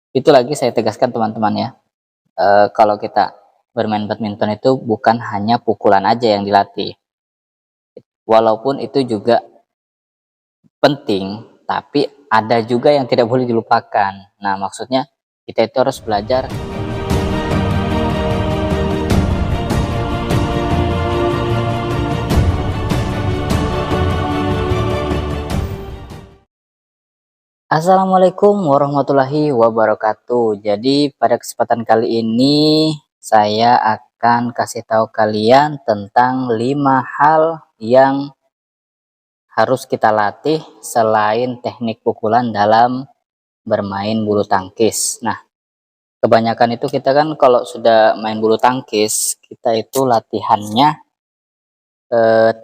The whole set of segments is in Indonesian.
Itu lagi saya tegaskan teman-teman ya, kalau kita bermain badminton itu bukan hanya pukulan aja yang dilatih, walaupun itu juga penting, tapi ada juga yang tidak boleh dilupakan. Nah, maksudnya kita itu harus belajar. Assalamualaikum warahmatullahi wabarakatuh. Jadi pada kesempatan kali ini saya akan kasih tahu kalian tentang 5 hal yang harus kita latih selain teknik pukulan dalam bermain bulu tangkis. Nah, kebanyakan itu kita kan kalau sudah main bulu tangkis, kita itu latihannya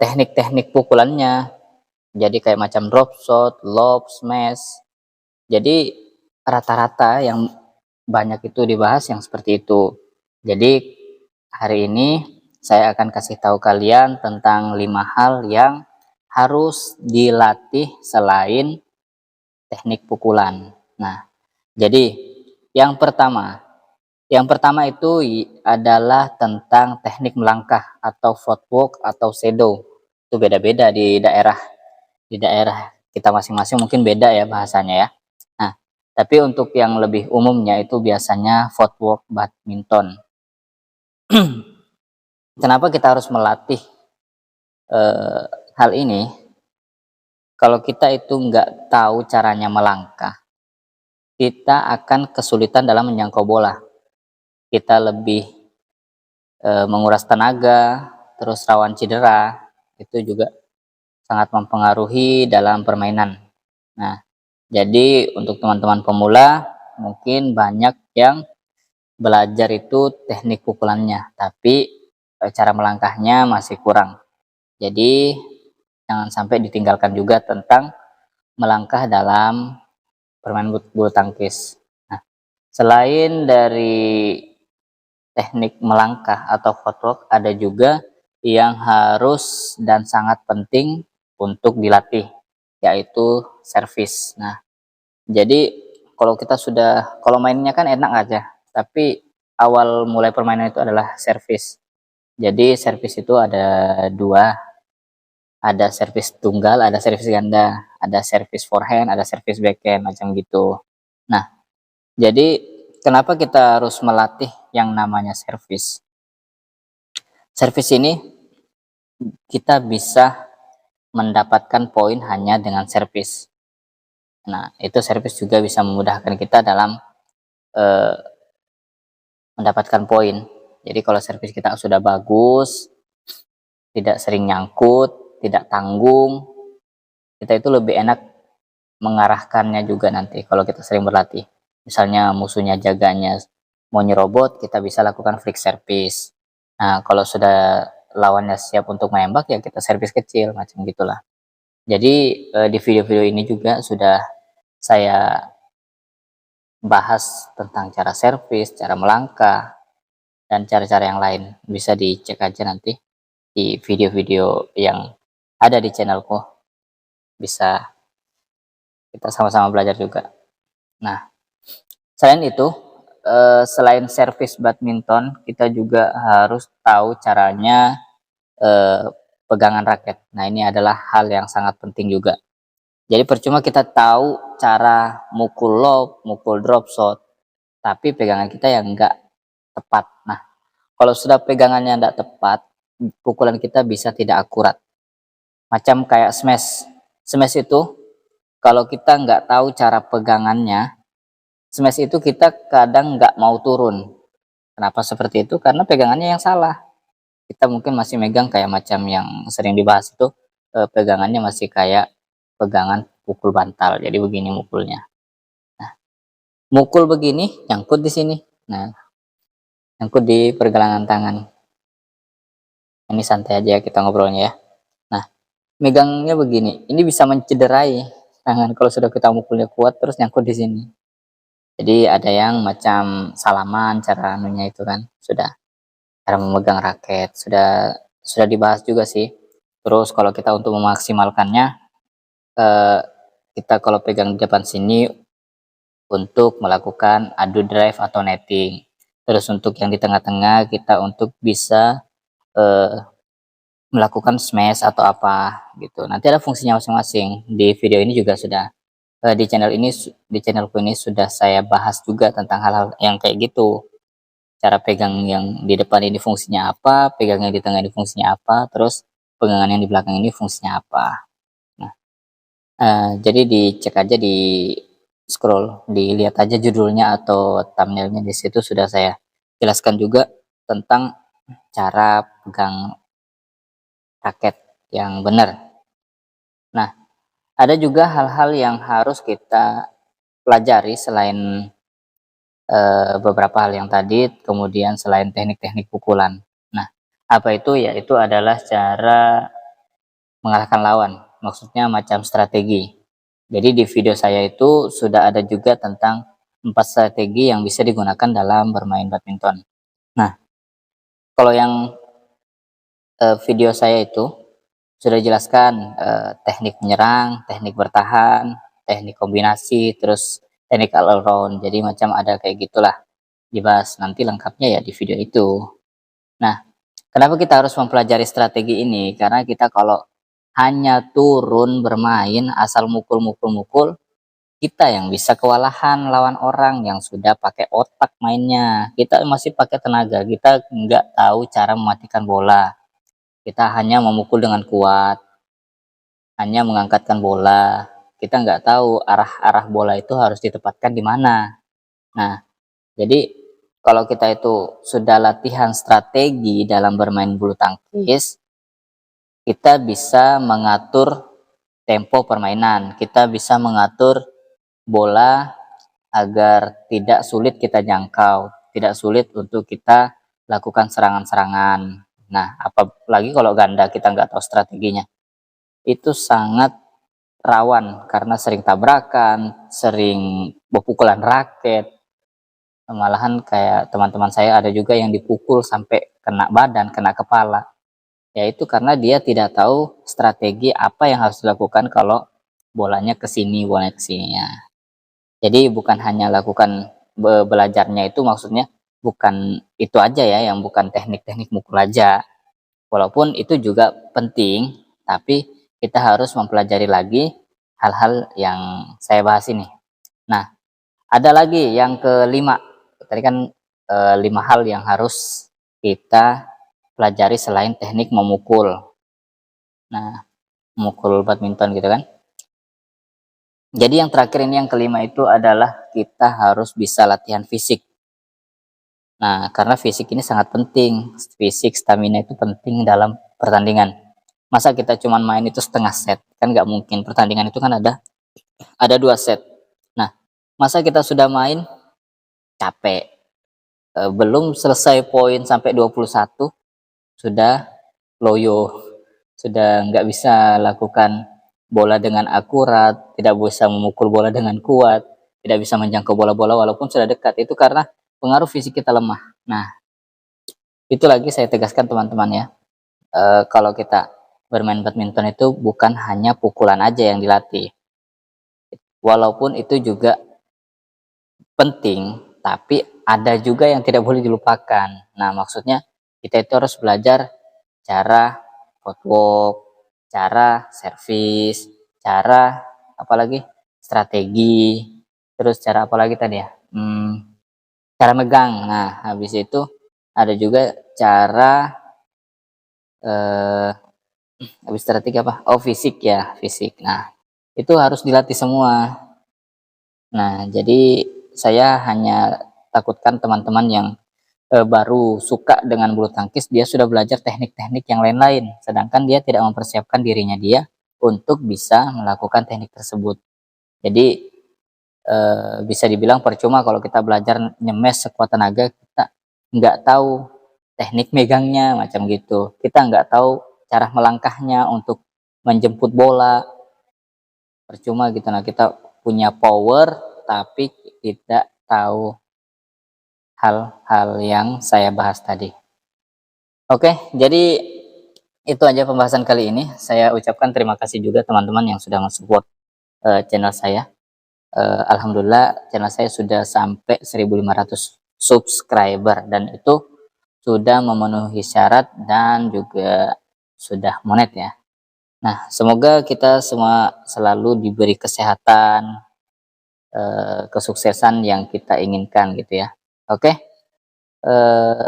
teknik-teknik pukulannya. Jadi kayak macam drop shot, lob, smash. Jadi rata-rata yang banyak itu dibahas yang seperti itu. Jadi hari ini saya akan kasih tahu kalian tentang 5 hal yang harus dilatih selain teknik pukulan. Nah, jadi yang pertama itu adalah tentang teknik melangkah atau footwork atau shadow. Itu beda-beda di daerah kita masing-masing mungkin beda ya bahasanya ya. Nah, tapi untuk yang lebih umumnya itu biasanya footwork badminton. Kenapa kita harus melatih eh, hal ini? Kalau kita itu nggak tahu caranya melangkah, kita akan kesulitan dalam menjangkau bola. Kita lebih menguras tenaga, terus rawan cedera, itu juga sangat mempengaruhi dalam permainan. Nah, jadi untuk teman-teman pemula mungkin banyak yang belajar itu teknik pukulannya, tapi cara melangkahnya masih kurang. Jadi jangan sampai ditinggalkan juga tentang melangkah dalam bermain bulu tangkis. Nah, selain dari teknik melangkah atau footwork, ada juga yang harus dan sangat penting untuk dilatih, yaitu servis. Nah, jadi kalau mainnya kan enak aja, tapi awal mulai permainan itu adalah servis. Jadi servis itu ada dua, ada servis tunggal, ada servis ganda, ada servis forehand, ada servis backhand, macam gitu. Nah, jadi kenapa kita harus melatih yang namanya servis? Servis ini kita bisa mendapatkan poin hanya dengan servis. Nah, itu servis juga bisa memudahkan kita dalam eh, mendapatkan poin. Jadi kalau servis kita sudah bagus, tidak sering nyangkut, tidak tanggung, kita itu lebih enak mengarahkannya juga nanti kalau kita sering berlatih. Misalnya musuhnya jaganya mau nyerobot, kita bisa lakukan flick service. Nah, kalau sudah lawannya siap untuk menembak, ya kita servis kecil, macam gitulah. Jadi di video-video ini juga sudah saya bahas tentang cara servis, cara melangkah, dan cara-cara yang lain. Bisa dicek aja nanti di video-video yang ada di channelku. Bisa kita sama-sama belajar juga. Nah, selain itu, selain servis badminton, kita juga harus tahu caranya pegangan raket. Nah, ini adalah hal yang sangat penting juga. Jadi percuma kita tahu cara mukul lob, mukul drop shot, tapi pegangan kita yang enggak tepat. Nah, kalau sudah pegangannya enggak tepat, pukulan kita bisa tidak akurat. Macam kayak smash. Smash itu kalau kita nggak tahu cara pegangannya, smash itu kita kadang nggak mau turun. Kenapa seperti itu? Karena pegangannya yang salah. Kita mungkin masih megang kayak macam yang sering dibahas itu, pegangannya masih kayak pegangan pukul bantal. Jadi begini mukulnya. Nah, mukul begini, nyangkut di sini. Nah, nyangkut di pergelangan tangan. Ini santai aja kita ngobrolnya ya. Nah, megangnya begini, ini bisa mencederai tangan kalau sudah kita mukulnya kuat terus nyangkut di sini. Jadi ada yang macam salaman cara anunya itu kan, sudah cara memegang raket, sudah dibahas juga sih. Terus kalau kita untuk memaksimalkannya, kita kalau pegang di depan sini untuk melakukan adu drive atau netting. Terus untuk yang di tengah-tengah kita untuk bisa melakukan smash atau apa gitu. Nanti ada fungsinya masing-masing. Di video ini juga sudah di channelku ini sudah saya bahas juga tentang hal-hal yang kayak gitu. Cara pegang yang di depan ini fungsinya apa, pegang yang di tengah ini fungsinya apa, terus pegangan yang di belakang ini fungsinya apa. Nah, jadi dicek aja, di scroll, dilihat aja judulnya atau thumbnailnya, di situ sudah saya jelaskan juga tentang cara pegang raket yang benar. Nah, ada juga hal-hal yang harus kita pelajari selain beberapa hal yang tadi, kemudian selain teknik-teknik pukulan. Nah, apa itu? Yaitu adalah cara mengalahkan lawan, maksudnya macam strategi. Jadi di video saya itu sudah ada juga tentang 4 strategi yang bisa digunakan dalam bermain badminton. Nah, kalau yang video saya itu sudah jelaskan teknik menyerang, teknik bertahan, teknik kombinasi, terus teknik all around. Jadi macam ada kayak gitulah dibahas. Nanti lengkapnya ya di video itu. Nah, kenapa kita harus mempelajari strategi ini? Karena kita kalau hanya turun bermain asal mukul-mukul-mukul, kita yang bisa kewalahan lawan orang yang sudah pakai otak mainnya. Kita masih pakai tenaga, kita nggak tahu cara mematikan bola. Kita hanya memukul dengan kuat, hanya mengangkatkan bola. Kita nggak tahu arah-arah bola itu harus ditempatkan di mana. Nah, jadi kalau kita itu sudah latihan strategi dalam bermain bulu tangkis, kita bisa mengatur tempo permainan, kita bisa mengatur bola agar tidak sulit kita jangkau, tidak sulit untuk kita lakukan serangan-serangan. Nah, apalagi kalau ganda kita nggak tahu strateginya, itu sangat rawan karena sering tabrakan, sering pukulan raket, malahan kayak teman-teman saya ada juga yang dipukul sampai kena badan, kena kepala. Yaitu karena dia tidak tahu strategi apa yang harus dilakukan kalau bolanya ke sini, bolanya ke sini ya. Jadi bukan hanya lakukan belajarnya itu, maksudnya bukan itu aja ya, yang bukan teknik-teknik mukul aja. Walaupun itu juga penting, tapi kita harus mempelajari lagi hal-hal yang saya bahas ini. Nah, ada lagi yang kelima. Tadi kan 5 hal yang harus kita pelajari selain teknik memukul. Nah, memukul badminton gitu kan. Jadi yang terakhir ini, yang kelima itu adalah kita harus bisa latihan fisik. Nah, karena fisik ini sangat penting. Fisik, stamina itu penting dalam pertandingan. Masa kita cuman main itu setengah set? Kan nggak mungkin. Pertandingan itu kan ada 2 set. Nah, masa kita sudah main capek, belum selesai poin sampai 21 sudah loyo, sudah nggak bisa lakukan bola dengan akurat, tidak bisa memukul bola dengan kuat, tidak bisa menjangkau bola-bola walaupun sudah dekat. Itu karena pengaruh fisik kita lemah. Nah, itu lagi saya tegaskan teman-teman ya, kalau kita bermain badminton itu bukan hanya pukulan aja yang dilatih, walaupun itu juga penting, tapi ada juga yang tidak boleh dilupakan. Nah, maksudnya kita itu harus belajar cara footwork, cara servis, cara apalagi strategi, terus cara apa lagi tadi ya? Cara megang. Nah, habis itu ada juga cara habis strategi apa? Oh, fisik ya, fisik. Nah, itu harus dilatih semua. Nah, jadi saya hanya takutkan teman-teman yang baru suka dengan bulu tangkis, dia sudah belajar teknik-teknik yang lain-lain, sedangkan dia tidak mempersiapkan dirinya dia untuk bisa melakukan teknik tersebut. Jadi bisa dibilang percuma kalau kita belajar nyemes sekuat tenaga, kita nggak tahu teknik megangnya macam gitu, kita nggak tahu cara melangkahnya untuk menjemput bola, percuma gitu. Nah, kita punya power tapi tidak tahu hal-hal yang saya bahas tadi. Oke, jadi itu aja pembahasan kali ini. Saya ucapkan terima kasih juga teman-teman yang sudah mensupport channel saya. Alhamdulillah channel saya sudah sampai 1.500 subscriber dan itu sudah memenuhi syarat dan juga sudah monet ya. Nah, semoga kita semua selalu diberi kesehatan, kesuksesan yang kita inginkan gitu ya. Oke, eee,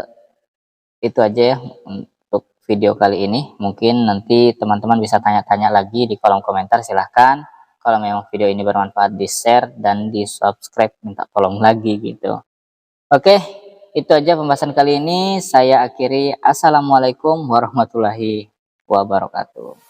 itu aja ya untuk video kali ini. Mungkin nanti teman-teman bisa tanya-tanya lagi di kolom komentar, silahkan. Kalau memang video ini bermanfaat, di-share dan di-subscribe, minta tolong lagi gitu. Oke, itu aja pembahasan kali ini. Saya akhiri. Assalamualaikum warahmatullahi wabarakatuh.